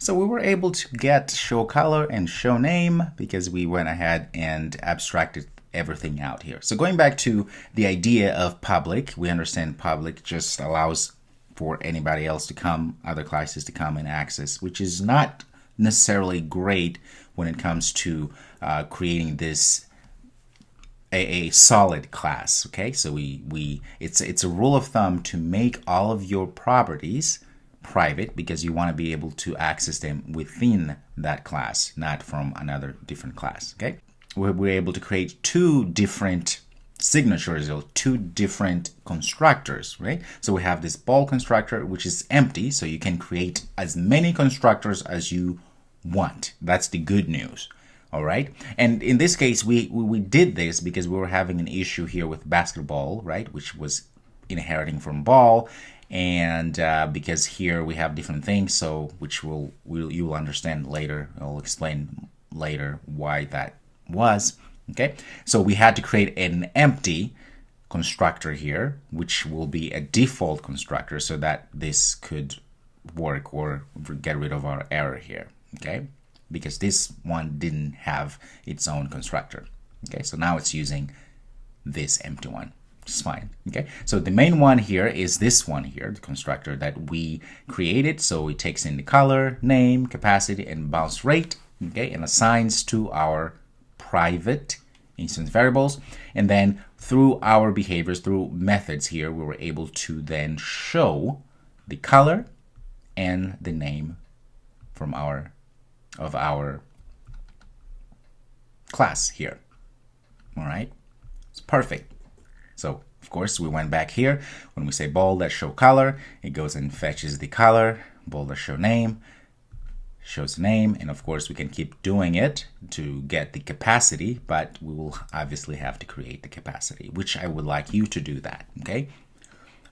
So we were able to get show color and show name because we went ahead and abstracted everything out here. So going back to the idea of public, we understand public just allows for anybody else to come, other classes to come and access, which is not necessarily great when it comes to creating this a solid class. Okay, so it's a rule of thumb to make all of your properties private because you want to be able to access them within that class, not from another different class. Okay, we're able to create two different signatures or two different constructors, right? So we have this ball constructor, which is empty, so you can create as many constructors as you want. That's the good news. All right, and in this case, we did this because we were having an issue here with basketball, right, which was inheriting from ball, and because here we have different things, so which you will understand later. I'll explain later why that was. Okay, so we had to create an empty constructor here, which will be a default constructor, so that this could work or get rid of our error here. Okay, because this one didn't have its own constructor. Okay, so now it's using this empty one, which is fine. Okay, so the main one here is this one here, the constructor that we created. So it takes in the color, name, capacity, and bounce rate, okay, and assigns to our private instance variables. And then through our behaviors, through methods here, we were able to then show the color and the name from our class here. All right, it's perfect. So of course we went back here. When we say ball.show color, it goes and fetches the color. Ball.show name shows the name, and of course we can keep doing it to get the capacity, but we will obviously have to create the capacity, which I would like you to do that. Okay,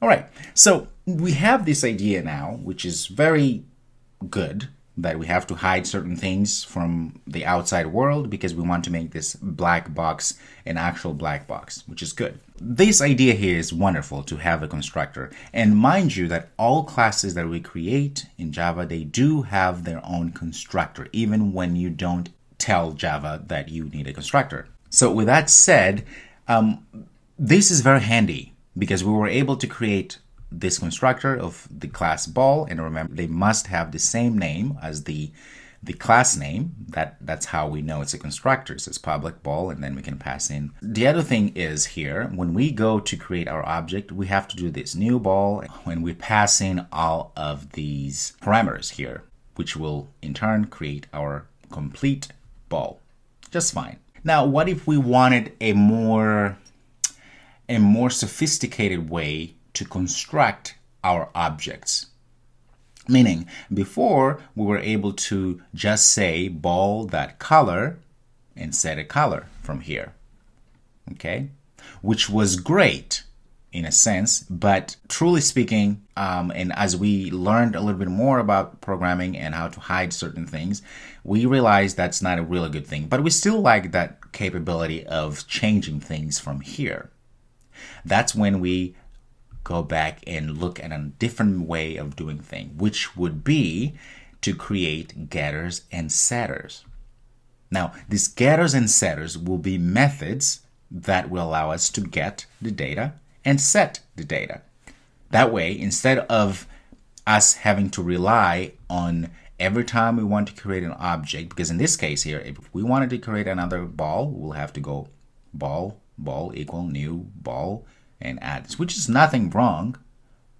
all right, so we have this idea now, which is very good, that we have to hide certain things from the outside world because we want to make this black box an actual black box, which is good. This idea here is wonderful to have a constructor. And mind you that all classes that we create in Java, they do have their own constructor, even when you don't tell Java that you need a constructor. So with that said, this is very handy because we were able to create this constructor of the class ball, and remember they must have the same name as the class name. That's how we know it's a constructor. So it's public ball, and then we can pass in. The other thing is here, when we go to create our object, we have to do this new ball when we pass in all of these parameters here, which will in turn create our complete ball just fine. Now what if we wanted a more sophisticated way to construct our objects? Meaning, before we were able to just say ball.color and set a color from here, okay, which was great in a sense, but truly speaking, and as we learned a little bit more about programming and how to hide certain things, we realized that's not a really good thing, but we still like that capability of changing things from here. That's when we go back and look at a different way of doing things, which would be to create getters and setters. Now, these getters and setters will be methods that will allow us to get the data and set the data. That way, instead of us having to rely on every time we want to create an object, because in this case here, if we wanted to create another ball, we'll have to go ball equal new ball and add this, which is nothing wrong,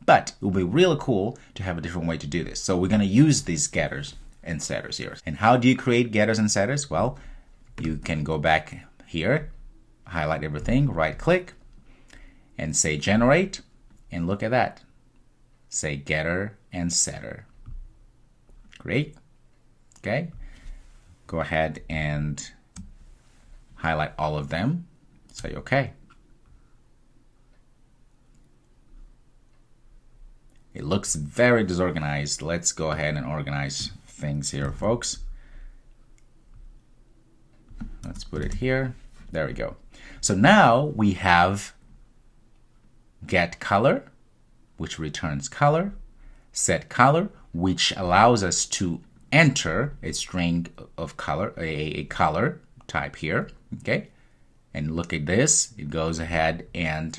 but it will be really cool to have a different way to do this. So we're going to use these getters and setters here. And how do you create getters and setters? Well, you can go back here, highlight everything, right click, and say generate, and look at that. Say getter and setter. Great. Okay. Go ahead and highlight all of them. Say okay. It looks very disorganized. Let's go ahead and organize things here, folks. Let's put it here. There we go. So now we have get color, which returns color, set color, which allows us to enter a string of color, a color type here, okay? And look at this, it goes ahead and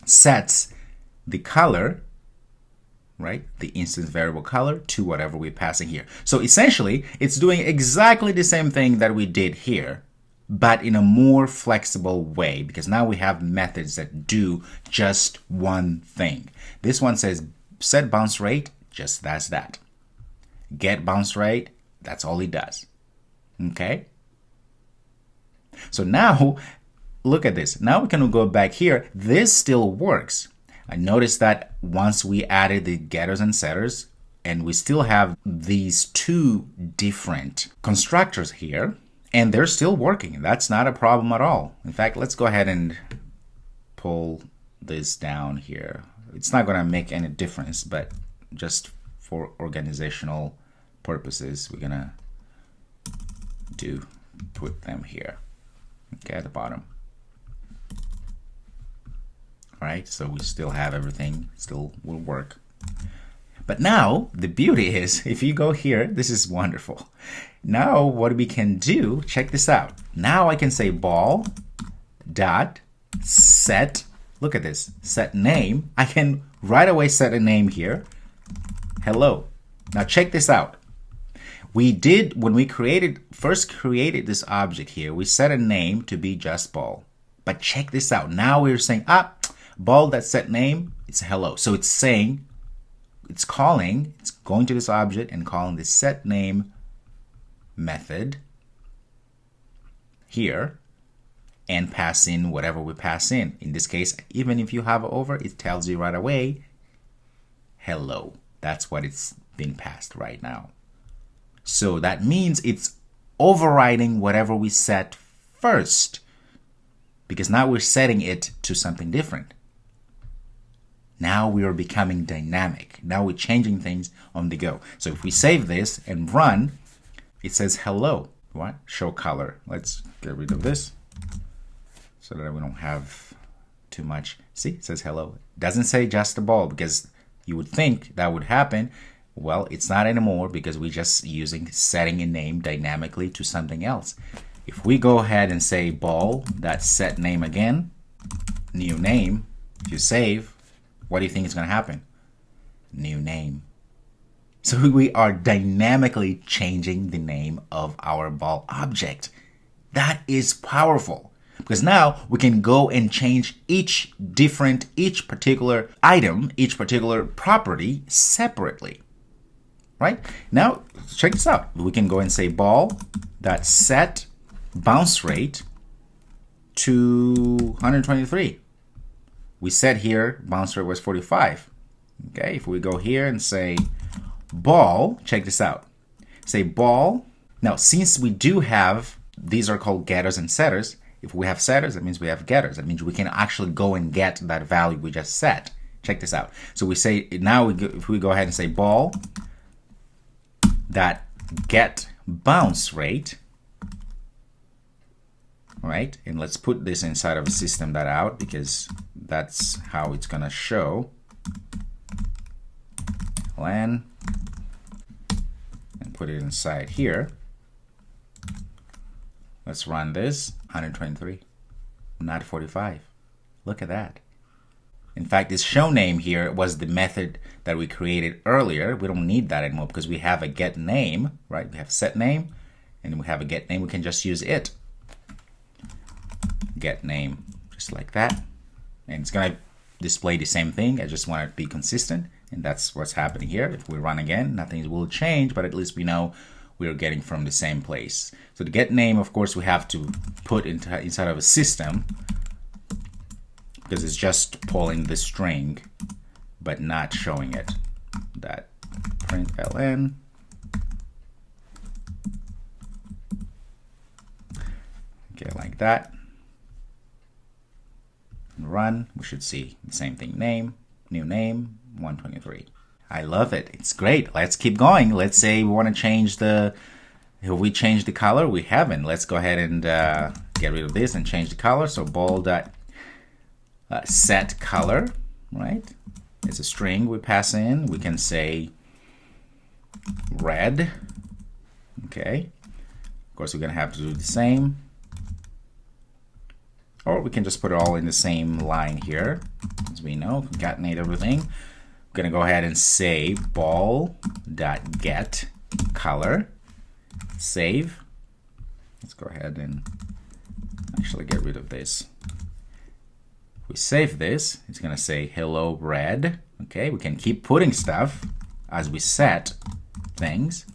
sets the color, right? The instance variable color to whatever we're passing here. So essentially, it's doing exactly the same thing that we did here, but in a more flexible way, because now we have methods that do just one thing. This one says set bounce rate, just that's that. Get bounce rate, that's all it does. Okay? So now, look at this. Now we can go back here. This still works. I noticed that once we added the getters and setters, and we still have these two different constructors here, and they're still working. That's not a problem at all. In fact, let's go ahead and pull this down here. It's not going to make any difference, but just for organizational purposes, we're going to put them here, okay, at the bottom. All right, so we still have everything, still will work. But now the beauty is, if you go here, this is wonderful. Now what we can do, check this out. Now I can say ball dot set, look at this, set name. I can right away set a name here, hello. Now check this out. We did, when we first created this object here, we set a name to be just ball. But check this out. Now we're saying, ball that set name, it's hello. So it's saying, it's going to this object and calling the set name method here and pass in whatever we pass in. In this case, even if you hover over, it tells you right away, hello. That's what it's being passed right now. So that means it's overriding whatever we set first, because now we're setting it to something different. Now we are becoming dynamic. Now we're changing things on the go. So if we save this and run, it says hello. What? Show color. Let's get rid of this so that we don't have too much. See, it says hello. It doesn't say just a ball, because you would think that would happen. Well, it's not anymore, because we're just setting a name dynamically to something else. If we go ahead and say ball, that set name again, new name, if you save, what do you think is going to happen? New name. So we are dynamically changing the name of our ball object. That is powerful, because now we can go and change each particular item, each particular property separately. Right? Now, check this out. We can go and say ball that set bounce rate to 123. We said here bounce rate was 45. Okay, if we go here and say ball, check this out. Say ball. Now, since we do have, these are called getters and setters. If we have setters, that means we have getters. That means we can actually go and get that value we just set. Check this out. So we say, now if we go ahead and say ball that get bounce rate, right? And let's put this inside of a system.out, because that's how it's gonna show. LN, and put it inside here. Let's run this. 123, not 45. Look at that. In fact, this show name here was the method that we created earlier. We don't need that anymore, because we have a get name, right? We have set name, and we have a get name. We can just use it. Get name, just like that. And it's going to display the same thing. I just want it to be consistent, and that's what's happening here. If we run again, nothing will change, but at least we know we're getting from the same place. So the get name, of course, we have to put inside of a system, because it's just pulling the string but not showing it. That print ln. Okay, like that. Run, we should see the same thing. Name, new name, 123. I love it. It's great. Let's keep going. Let's say we want to change have we changed the color? We haven't. Let's go ahead and get rid of this and change the color. So ball dot set color, right? It's a string we pass in. We can say red, Okay. Of course, we're going to have to do the same. Or we can just put it all in the same line here. As we know, concatenate everything. I'm going to go ahead and say ball.get color. Save. Let's go ahead and actually get rid of this. If we save this, it's going to say hello red. Okay, we can keep putting stuff as we set things.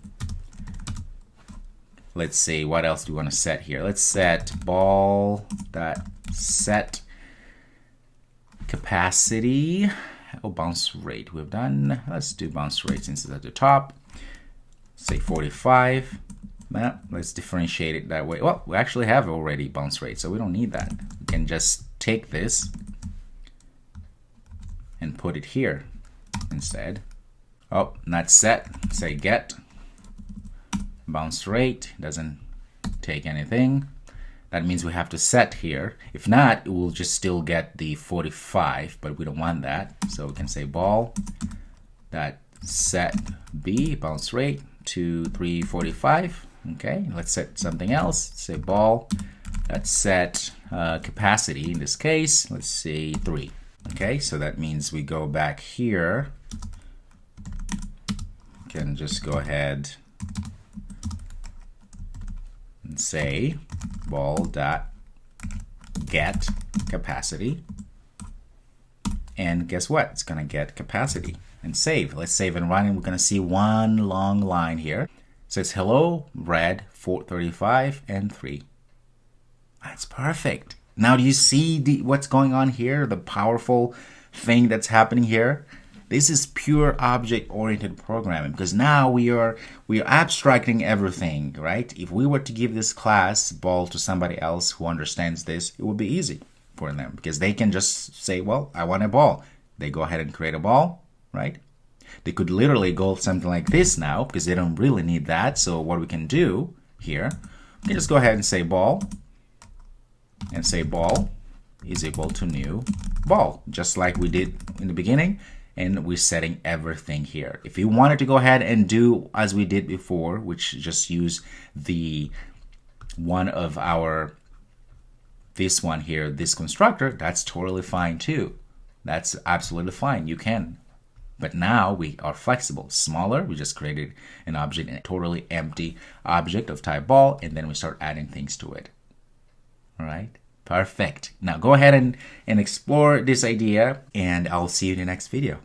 Let's see, what else do we want to set here? Let's set ball.set capacity. Oh, bounce rate we've done. Let's do bounce rate since it's at the top. Say 45. Well, let's differentiate it that way. Well, we actually have already bounce rate, so we don't need that. We can just take this and put it here instead. Oh, not set. Say get bounce rate. Doesn't take anything. That means we have to set here. If not, it will just still get the 45, but we don't want that. So we can say ball that set b bounce rate to 345. Okay, let's set something else. Say ball that set capacity. In this case, let's say 3. Okay, so that means we go back here. Can just go ahead and say ball.get capacity. And guess what? It's going to get capacity and save. Let's save and run, and we're going to see one long line here. It says hello red 435 and 3. That's perfect. Now do you see what's going on here? The powerful thing that's happening here? This is pure object-oriented programming, because now we are abstracting everything, right? If we were to give this class ball to somebody else who understands this, it would be easy for them, because they can just say, well, I want a ball. They go ahead and create a ball, right? They could literally go something like this now, because they don't really need that. So what we can do here, we can just go ahead and say ball, and say ball is equal to new ball, just like we did in the beginning. And we're setting everything here. If you wanted to go ahead and do as we did before, which just use the one of our, this one here, this constructor, that's totally fine too. That's absolutely fine. You can. But now we are flexible. Smaller, we just created an object, a totally empty object of type ball, and then we start adding things to it. All right. Perfect. Now go ahead and explore this idea, and I'll see you in the next video.